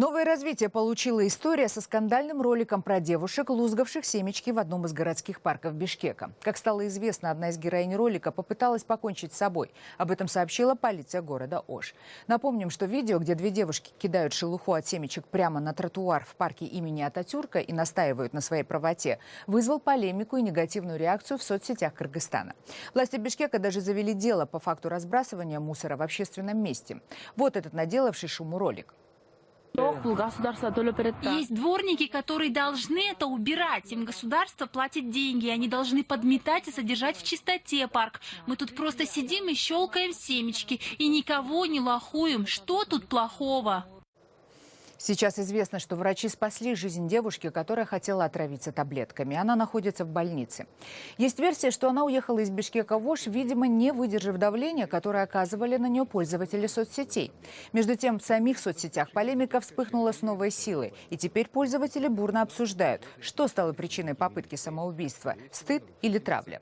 Новое развитие получила история со скандальным роликом про девушек, лузгавших семечки в одном из городских парков Бишкека. Как стало известно, одна из героинь ролика попыталась покончить с собой. Об этом сообщила полиция города Ош. Напомним, что видео, где две девушки кидают шелуху от семечек прямо на тротуар в парке имени Ататюрка и настаивают на своей правоте, вызвал полемику и негативную реакцию в соцсетях Кыргызстана. Власти Бишкека даже завели дело по факту разбрасывания мусора в общественном месте. Вот этот наделавший шуму ролик. Есть дворники, которые должны это убирать. Им государство платит деньги. Они должны подметать и содержать в чистоте парк. Мы тут просто сидим и щелкаем семечки. И никого не лохуем. Что тут плохого? Сейчас известно, что врачи спасли жизнь девушки, которая хотела отравиться таблетками. Она находится в больнице. Есть версия, что она уехала из Бишкека в Ош, видимо, не выдержав давления, которое оказывали на нее пользователи соцсетей. Между тем, в самих соцсетях полемика вспыхнула с новой силой. И теперь пользователи бурно обсуждают, что стало причиной попытки самоубийства – стыд или травля.